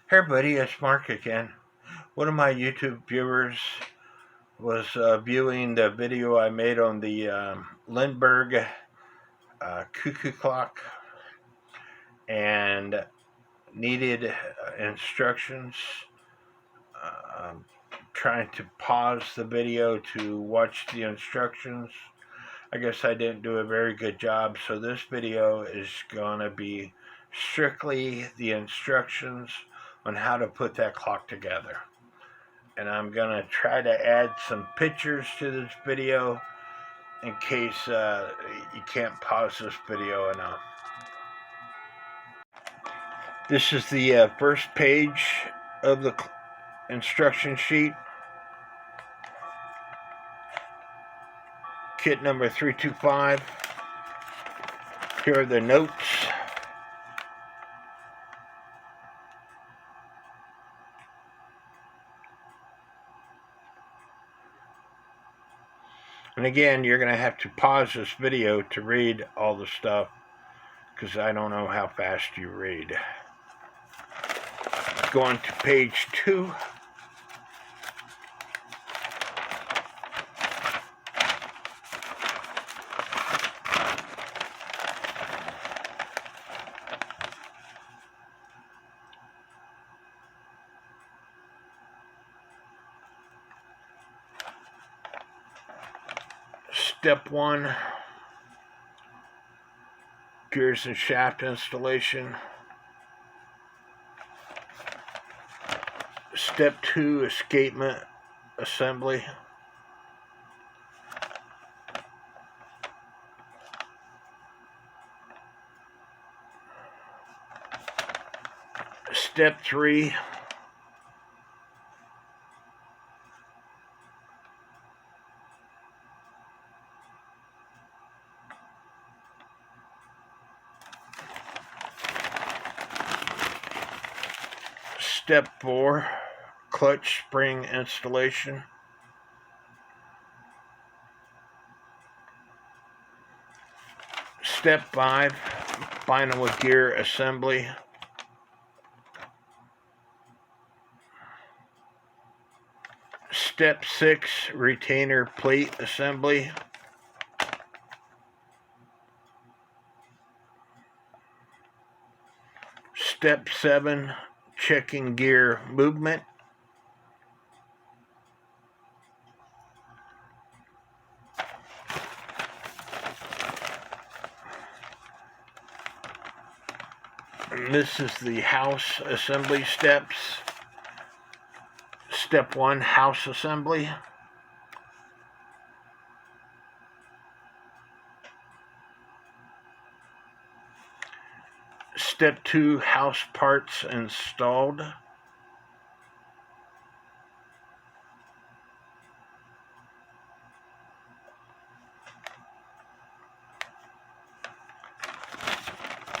Hey buddy, it's Mark again. One of my YouTube viewers was viewing the video I made on the Lindberg Cuckoo clock and needed instructions. Um Trying to pause the video to watch the instructions. I guess I didn't do a very good job, so this video is going to be strictly the instructions on how to put that clock together. And I'm gonna try to add some pictures to this video in case you can't pause this video enough. This is the first page of the instruction sheet. Kit number 325. Here are the notes. And again, you're going to have to pause this video to read all the stuff because I don't know how fast you read. Going to page 2. Step 1, gears and shaft installation. Step 2, escapement assembly. Step 3, Step 4, clutch spring installation. Step 5, final gear assembly. Step 6, retainer plate assembly. Step 7, checking gear movement. And this is the house assembly steps. Step 1, house assembly. Step 2, house parts installed.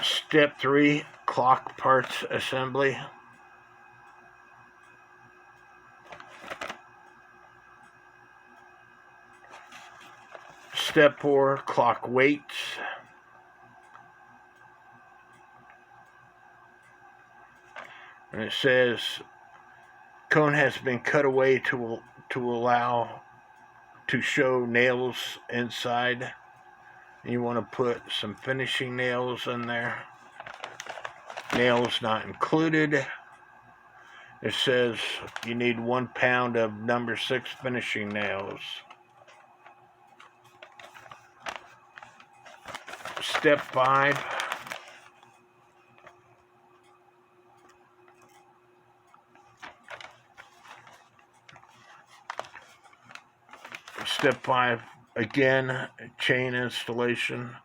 Step 3, clock parts assembly. Step 4, clock weights. And it says cone has been cut away to allow to show nails inside. And you want to put some finishing nails in there. Nails not included. It says you need 1 pound of number 6 finishing nails. Step 5. Step 5, again, chain installation.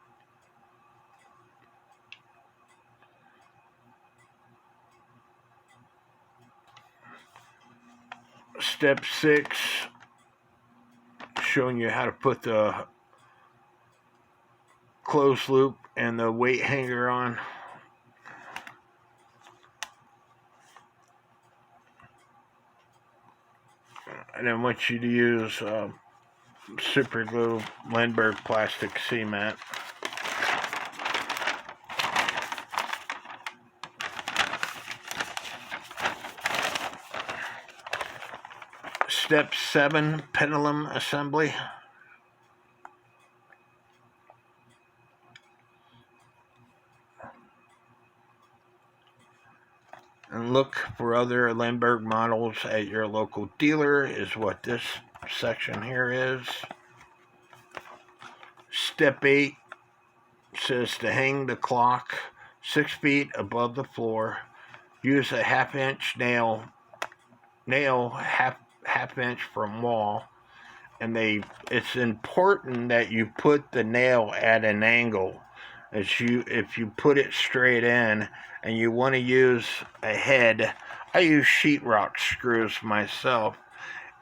Step 6, showing you how to put the closed loop and the weight hanger on. And I want you to use super glue Lindberg plastic cement. Step 7, pendulum assembly. And look for other Lindberg models at your local dealer is what this section here is. Step 8 says to hang the clock 6 feet above the floor. Use a half-inch nail half inch from wall. And it's important that you put the nail at an angle. If you put it straight in and you want to use a head, I use sheetrock screws myself,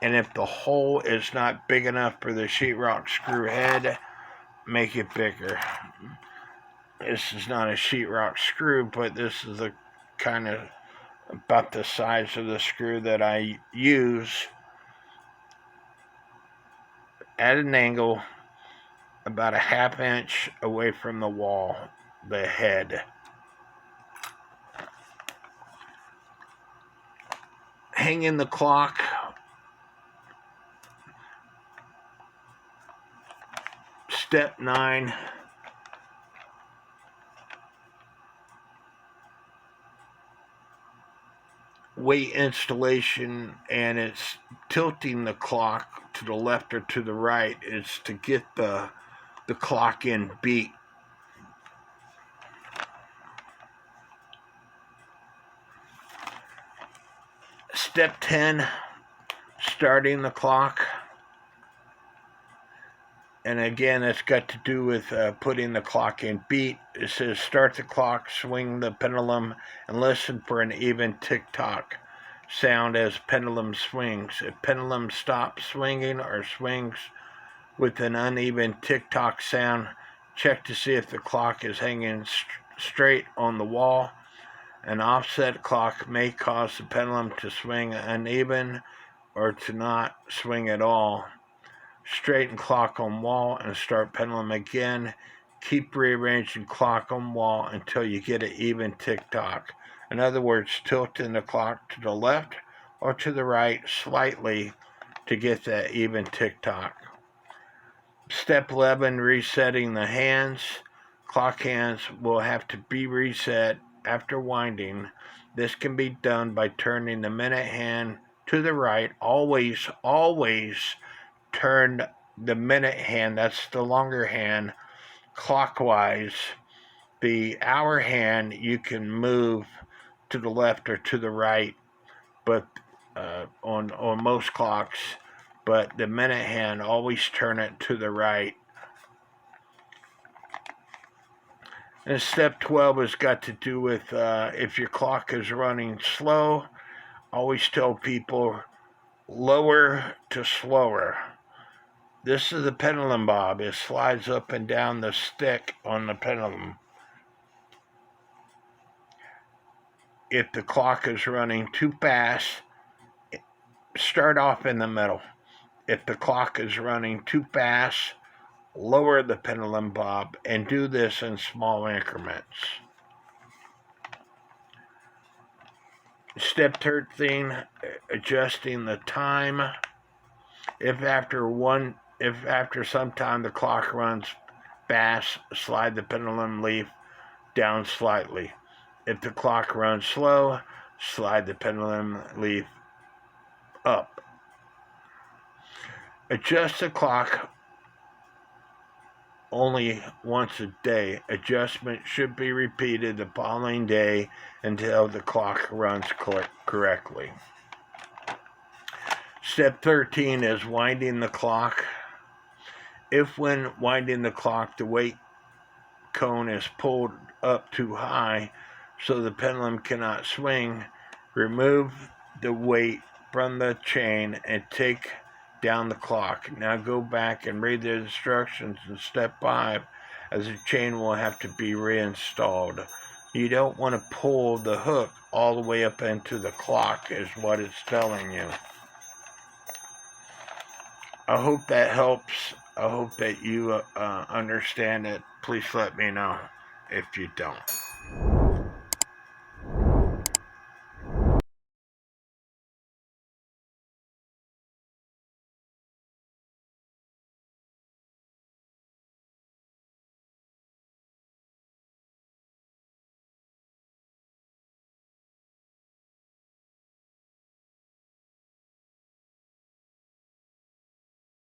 and if the hole is not big enough for the sheetrock screw head, make it bigger. This is not a sheetrock screw, but this is the kind of about the size of the screw that I use at an angle about a half inch away from the wall, the head. Hanging the clock. Step 9. Weight installation, and it's tilting the clock to the left or to the right. It's to get the clock in beat. Step 10, starting the clock. And again, it's got to do with putting the clock in beat. It says start the clock, swing the pendulum, and listen for an even tick-tock sound as pendulum swings. If pendulum stops swinging or swings with an uneven tick-tock sound, check to see if the clock is hanging straight on the wall. An offset clock may cause the pendulum to swing uneven or to not swing at all. Straighten clock on wall and start pendulum again. Keep rearranging clock on wall until you get an even tick-tock. In other words, tilting the clock to the left or to the right slightly to get that even tick-tock. Step 11, resetting the hands. Clock hands will have to be reset after winding. This can be done by turning the minute hand to the right. Always turn the minute hand, that's the longer hand, clockwise. The hour hand you can move to the left or to the right, but on most clocks, but the minute hand, always turn it to the right. And step 12 has got to do with if your clock is running slow, always tell people lower to slower. This is the pendulum bob. It slides up and down the stick on the pendulum. If the clock is running too fast, start off in the middle. If the clock is running too fast, lower the pendulum bob and do this in small increments. Step 13, adjusting the time. If after some time the clock runs fast, slide the pendulum leaf down slightly. If the clock runs slow, slide the pendulum leaf up. Adjust the clock only once a day. Adjustment should be repeated the following day until the clock runs correctly. Step 13 is winding the clock. If when winding the clock the weight cone is pulled up too high so the pendulum cannot swing, remove the weight from the chain and take down the clock. Now go back and read the instructions in step 5 as the chain will have to be reinstalled. You don't want to pull the hook all the way up into the clock is what it's telling you. I hope that helps. I hope that you understand it. Please let me know if you don't.